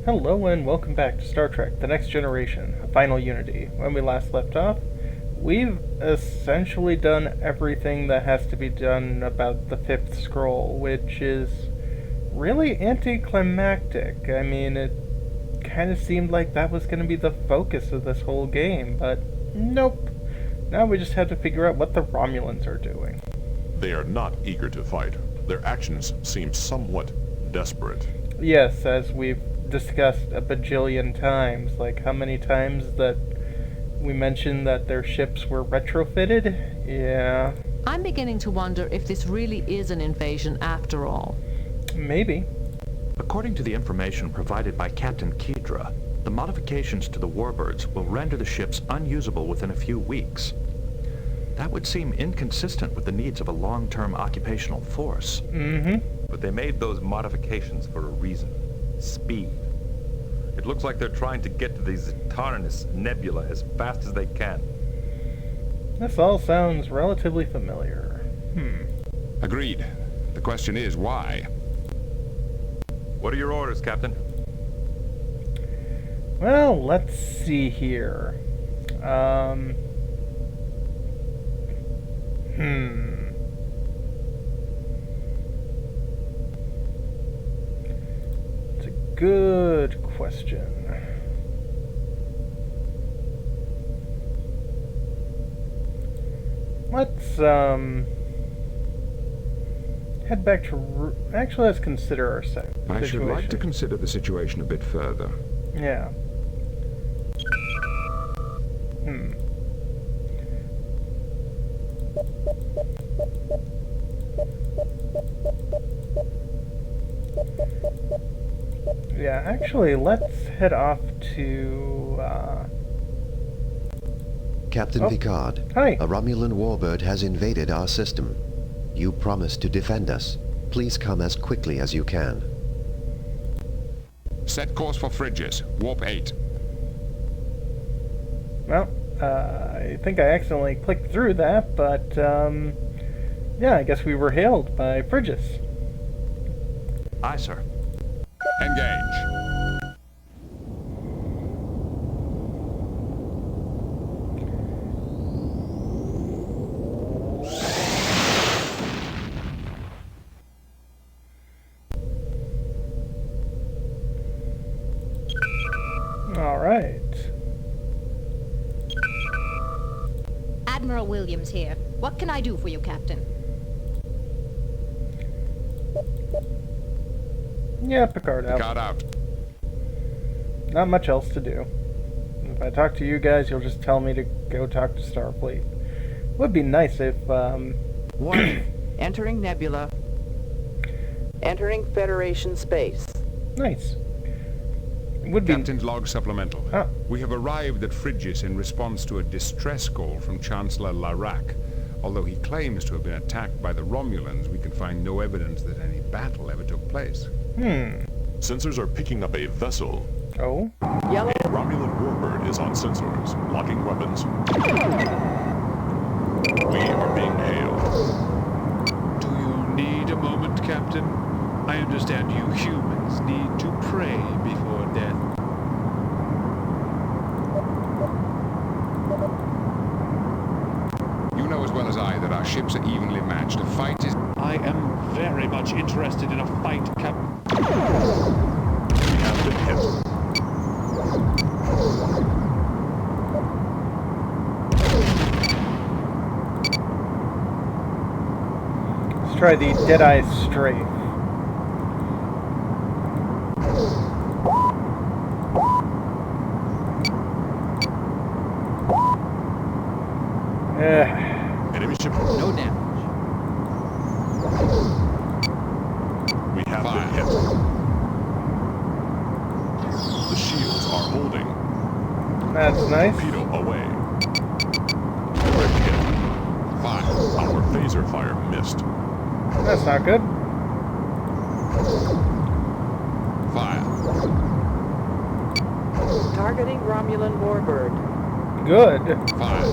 Hello and welcome back to Star Trek: The Next Generation, Final Unity. When we last left off, we've essentially done everything that has to be done about the fifth scroll, which is really anticlimactic. I mean, it kind of seemed like that was going to be the focus of this whole game, but nope. Now we just have to figure out what the Romulans are doing. They are not eager to fight. Their actions seem somewhat desperate. Yes, as we've discussed a bajillion times. Like, how many times that we mentioned that their ships were retrofitted? Yeah. I'm beginning to wonder if this really is an invasion after all. Maybe. According to the information provided by Captain Kedra, the modifications to the warbirds will render the ships unusable within a few weeks. That would seem inconsistent with the needs of a long-term occupational force. But they made those modifications for a reason. Speed. It looks like they're trying to get to the Zetaranus Nebula as fast as they can. This all sounds relatively familiar. Agreed. The question is, why? What are your orders, Captain? Well, let's see here. It's a good question. Let's, head back to... Actually, let's consider our situation. I should like to consider the situation a bit further. Yeah. Yeah, actually, let's head off to, Captain Picard, hi. a Romulan warbird has invaded our system. You promised to defend us. Please come as quickly as you can. Set course for Frigis'd, warp 8. Well, I think I accidentally clicked through that, but, yeah, I guess we were hailed by Frigis'd. Aye, sir. Engage. All right. Admiral Williams here. What can I do for you, Captain? Yeah, Picard out. Picard out. Not much else to do. If I talk to you guys, you'll just tell me to go talk to Starfleet. Would be nice if, Warning. Entering Nebula. Entering Federation space. Nice. It would be... Captain's log supplemental. Ah. We have arrived at Frigis'd in response to a distress call from Chancellor Larac. Although he claims to have been attacked by the Romulans, we can find no evidence that any battle ever took place. Sensors are picking up a vessel. Oh? Yellow. A Romulan warbird is on sensors, locking weapons. We are being hailed. Do you need a moment, Captain? I understand you humans need to pray before death. You know as well as I that our ships are evenly matched. A fight is... I am very much interested in a fight, Captain. We have been hit. Let's try the Deadeye Strafe. Enemy ship. No damage. We have been hit. The shields are holding. That's nice. Torpedo away. Direct hit. Fire. Our phaser fire missed. That's not good. fire. Targeting Romulan warbird. Good. Fire.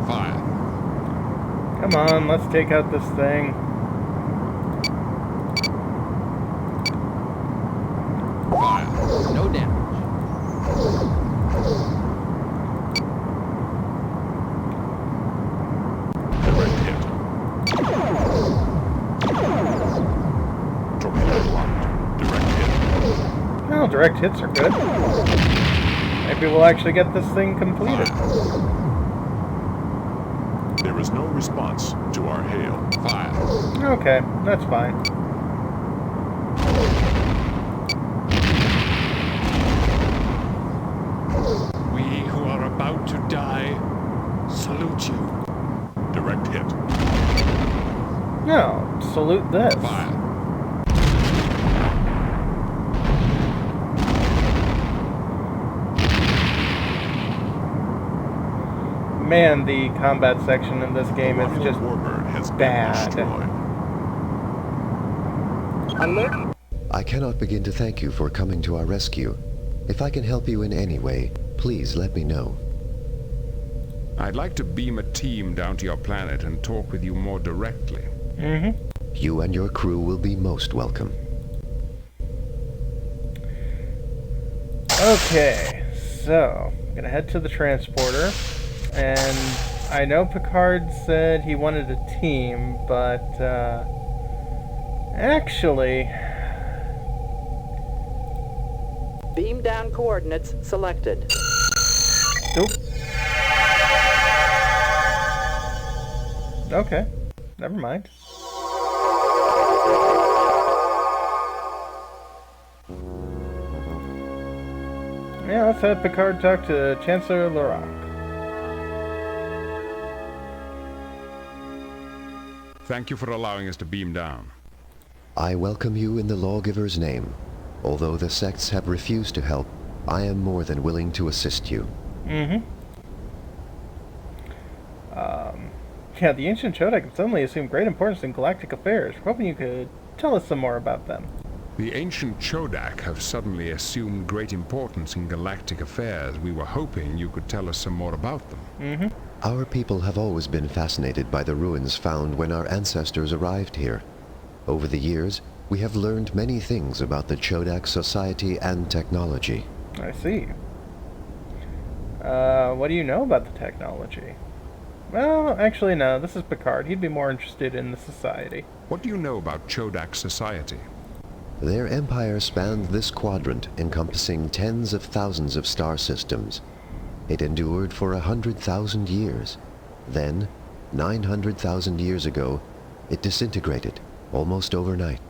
Fire. Come on, let's take out this thing. No damage. Direct hit. Torpedo locked. Direct hit. Well, direct hits are good. Maybe we'll actually get this thing completed. There is no response to our hail. Fire. Okay, that's fine. We who are about to die salute you. Direct hit. No, salute this. Fire. Man, the combat section in this game is Romulan just warbird has bad. been destroyed. Alert. I cannot begin to thank you for coming to our rescue. If I can help you in any way, please let me know. I'd like to beam a team down to your planet and talk with you more directly. Mm-hmm. You and your crew will be most welcome. Okay, so I'm gonna head to the transporter, and I know Picard said he wanted a team, but actually, Beam down coordinates selected. nope. Okay, never mind. Yeah, let's have Picard talk to Chancellor Larak. Thank you for allowing us to beam down. I welcome you in the lawgiver's name. Although the sects have refused to help, I am more than willing to assist you. Mm-hmm. Yeah, the ancient Chodak have suddenly assumed great importance in galactic affairs. We're hoping you could tell us some more about them. The ancient Chodak have suddenly assumed great importance in galactic affairs. We were hoping you could tell us some more about them. Mm-hmm. Our people have always been fascinated by the ruins found when our ancestors arrived here. Over the years, we have learned many things about the Chodak society and technology. I see. What do you know about the technology? Well, actually, no. This is Picard. He'd be more interested in the society. What do you know about Chodak society? Their empire spanned this quadrant, encompassing tens of thousands of star systems. It endured for 100,000 years. Then, 900,000 years ago, it disintegrated, almost overnight.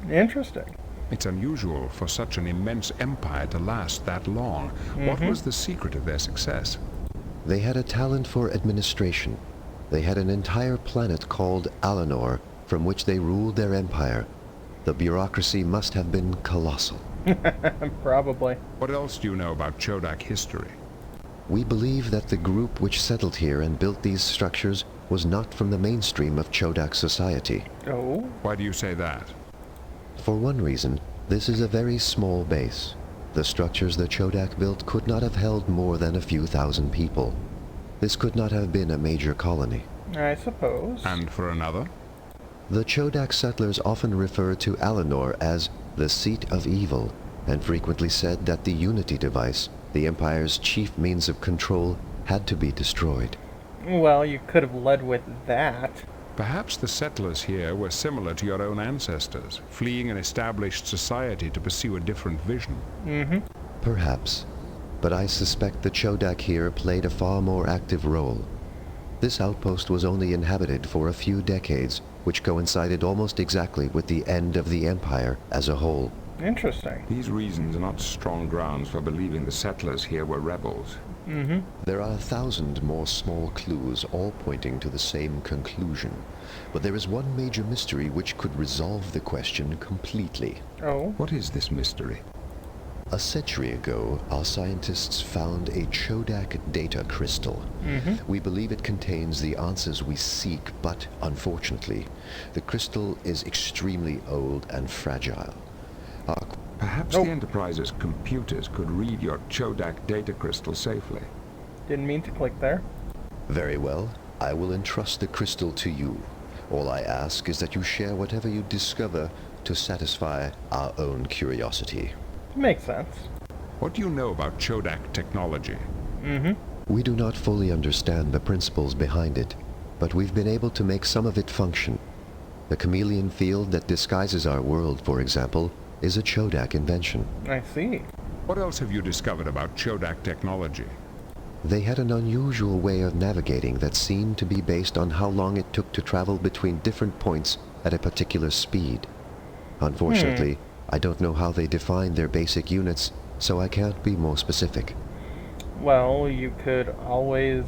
Interesting. It's unusual for such an immense empire to last that long. What was the secret of their success? They had a talent for administration. They had an entire planet called Alanor, from which they ruled their empire. The bureaucracy must have been colossal. Probably. What else do you know about Chodak history? We believe that the group which settled here and built these structures was not from the mainstream of Chodak society. Oh? Why do you say that? For one reason, this is a very small base. The structures the Chodak built could not have held more than a few thousand people. This could not have been a major colony. I suppose. And for another? The Chodak settlers often refer to Alanor as the seat of evil, and frequently said that the Unity device, the Empire's chief means of control, had to be destroyed. Well, you could have led with that. Perhaps the settlers here were similar to your own ancestors, fleeing an established society to pursue a different vision. Mm-hmm. Perhaps, but I suspect the Chodak here played a far more active role. This outpost was only inhabited for a few decades, which coincided almost exactly with the end of the Empire as a whole. Interesting. These reasons are not strong grounds for believing the settlers here were rebels. Mm-hmm. There are 1,000 more small clues, all pointing to the same conclusion. But there is one major mystery which could resolve the question completely. Oh? What is this mystery? A century ago, our scientists found a Chodak data crystal. We believe it contains the answers we seek, but unfortunately, the crystal is extremely old and fragile. Perhaps the Enterprise's computers could read your Chodak data crystal safely. Didn't mean to click there. Very well. I will entrust the crystal to you. All I ask is that you share whatever you discover to satisfy our own curiosity. Makes sense. What do you know about Chodak technology? We do not fully understand the principles behind it, but we've been able to make some of it function. The chameleon field that disguises our world, for example, is a Chodak invention. I see. What else have you discovered about Chodak technology? They had an unusual way of navigating that seemed to be based on how long it took to travel between different points at a particular speed. Unfortunately, I don't know how they define their basic units, so I can't be more specific. Well, you could always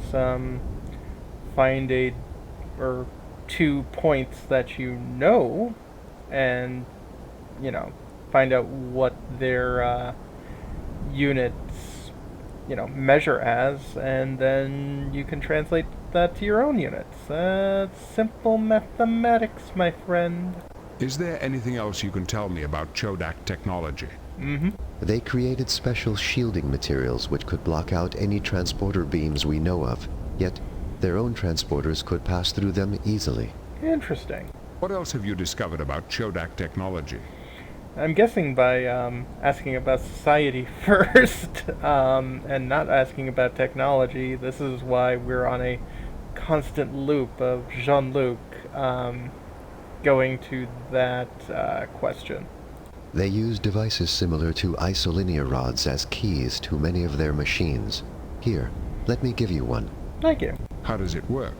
find or 2 points that you know, and find out what their units measure as, and then you can translate that to your own units. That's simple mathematics, my friend. Is there anything else you can tell me about Chodak technology? They created special shielding materials which could block out any transporter beams we know of, yet their own transporters could pass through them easily. Interesting. What else have you discovered about Chodak technology? I'm guessing by asking about society first, and not asking about technology, this is why we're on a constant loop of Jean-Luc going to that question. They use devices similar to isolinear rods as keys to many of their machines. Here, let me give you one. Thank you. How does it work?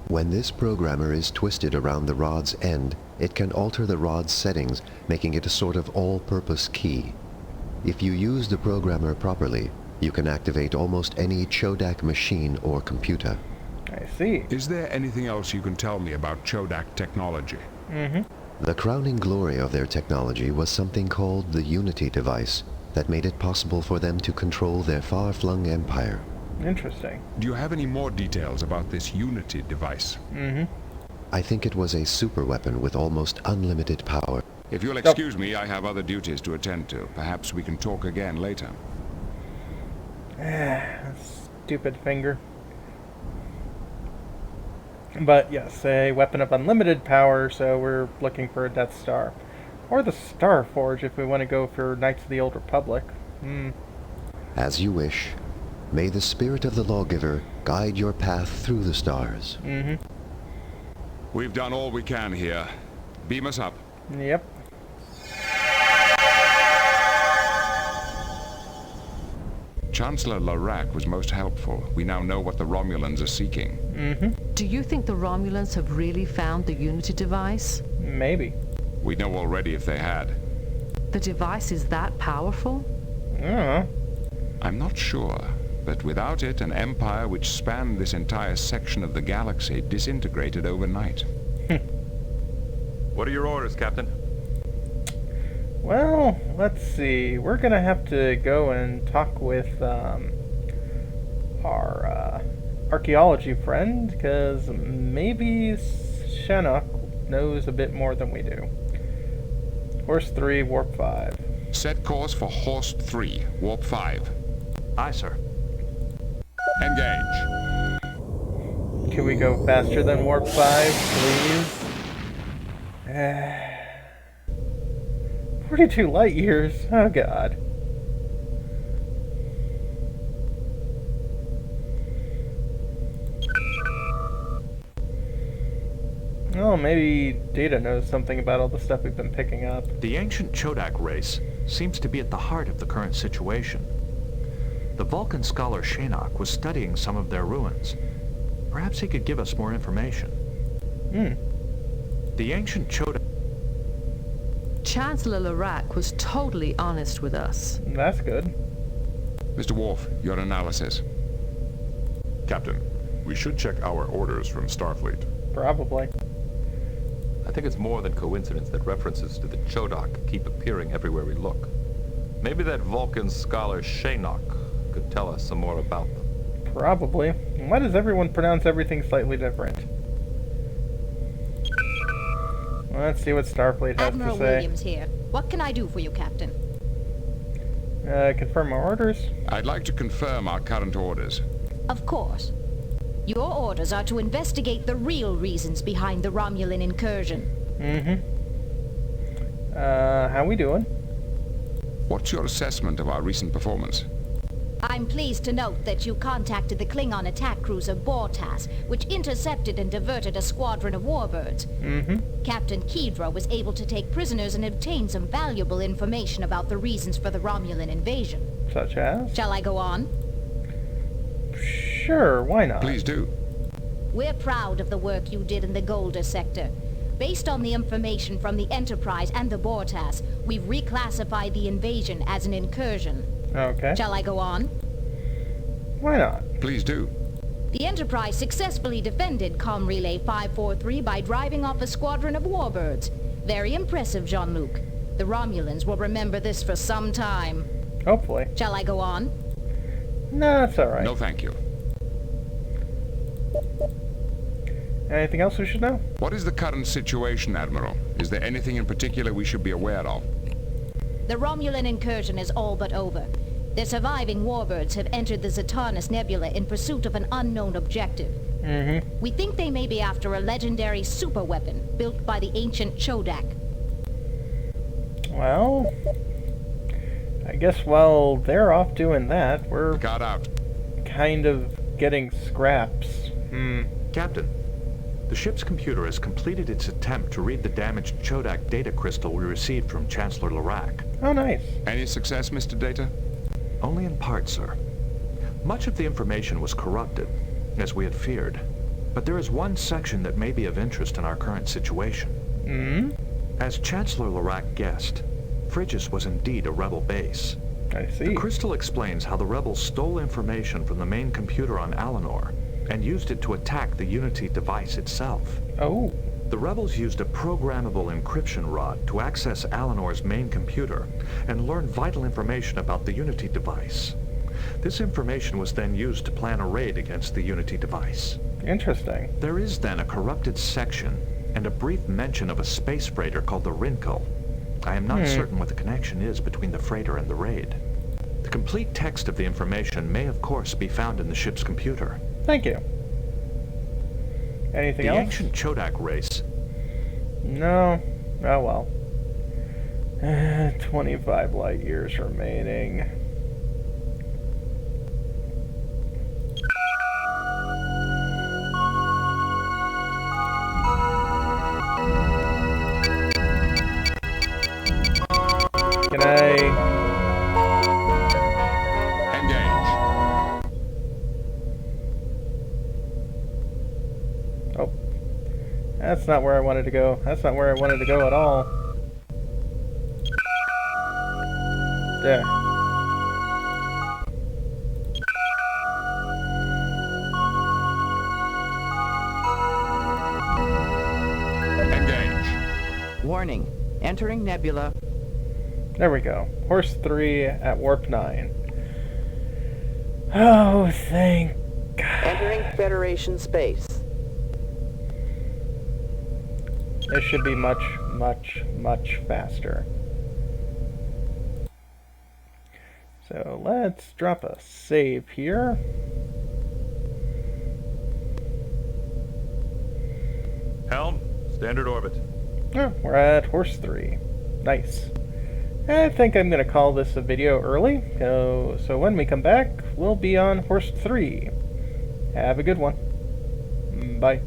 When this programmer is twisted around the rod's end, it can alter the rod's settings, making it a sort of all-purpose key. If you use the programmer properly, you can activate almost any Chodak machine or computer. I see. Is there anything else you can tell me about Chodak technology? The crowning glory of their technology was something called the Unity device that made it possible for them to control their far-flung empire. Interesting. Do you have any more details about this Unity device? I think it was a superweapon with almost unlimited power. If you'll excuse me, I have other duties to attend to. Perhaps we can talk again later. Stupid finger. But yes, a weapon of unlimited power, so we're looking for a Death Star. Or the Star Forge if we want to go for Knights of the Old Republic. As you wish. May the spirit of the lawgiver guide your path through the stars. We've done all we can here. Beam us up. Yep. Chancellor Larac was most helpful. We now know what the Romulans are seeking. Do you think the Romulans have really found the Unity device? Maybe. We'd know already if they had. The device is that powerful? I don't know. I'm not sure, but without it, an empire which spanned this entire section of the galaxy disintegrated overnight. What are your orders, Captain? Well, let's see. We're gonna have to go and talk with our archaeology friend, because maybe Shannock knows a bit more than we do. Horse 3, Warp 5. Set course for Horse 3, Warp 5. Aye, sir. Engage. Can we go faster than Warp 5, please? 42 light years. Oh god. Oh, maybe Data knows something about all the stuff we've been picking up. The ancient Chodak race seems to be at the heart of the current situation. The Vulcan scholar Shannock was studying some of their ruins. Perhaps he could give us more information. The ancient Chodak... Chancellor Larac was totally honest with us. That's good. Mr. Worf, your analysis. Captain, we should check our orders from Starfleet. Probably. I think it's more than coincidence that references to the Chodak keep appearing everywhere we look. Maybe that Vulcan scholar Shannock could tell us some more about them. Probably. Why does everyone pronounce everything slightly different? Let's see what Starfleet has Admiral to say. Williams here. What can I do for you, Captain? Confirm our orders. I'd like to confirm our current orders. Of course. Your orders are to investigate the real reasons behind the Romulan incursion. How we doing? What's your assessment of our recent performance? I'm pleased to note that you contacted the Klingon attack cruiser Bortas, which intercepted and diverted a squadron of warbirds. Captain Kedra was able to take prisoners and obtain some valuable information about the reasons for the Romulan invasion. Such as? Shall I go on? Sure, why not? Please do. We're proud of the work you did in the Golder sector. Based on the information from the Enterprise and the Bortas, we've reclassified the invasion as an incursion. Okay. Shall I go on? Why not? Please do. The Enterprise successfully defended Com Relay 543 by driving off a squadron of warbirds. Very impressive, Jean-Luc. The Romulans will remember this for some time. Hopefully. Shall I go on? No, it's alright. No, thank you. Anything else we should know? What is the current situation, Admiral? Is there anything in particular we should be aware of? The Romulan incursion is all but over. The surviving warbirds have entered the Zatanus Nebula in pursuit of an unknown objective. We think they may be after a legendary superweapon built by the ancient Chodak. Well, I guess while they're off doing that, we're Got out. kind of getting scraps. Captain, the ship's computer has completed its attempt to read the damaged Chodak data crystal we received from Chancellor Larak. Oh, nice. Any success, Mr. Data? Only in part, sir. Much of the information was corrupted, as we had feared. But there is one section that may be of interest in our current situation. As Chancellor Larak guessed, Frigis'd was indeed a rebel base. I see. The crystal explains how the rebels stole information from the main computer on Alinor and used it to attack the Unity device itself. Oh. The rebels used a programmable encryption rod to access Alinor's main computer and learn vital information about the Unity device. This information was then used to plan a raid against the Unity device. Interesting. There is then a corrupted section and a brief mention of a space freighter called the Rinkel. I am not certain what the connection is between the freighter and the raid. The complete text of the information may of course be found in the ship's computer. Thank you. Anything The else? ancient Chodak race. No. Oh well. 25 light years remaining. Can I... Engage. Oh. That's not where I wanted to go. That's not where I wanted to go at all. There. Engage. Warning. Entering nebula. There we go. Horse 3 at warp 9. Oh, thank God. Entering Federation space. This should be much, much, much faster. So let's drop a save here. Helm, standard orbit. Oh, we're at horse 3. Nice. I think I'm going to call this a video early, so when we come back, we'll be on horse 3. Have a good one. Bye.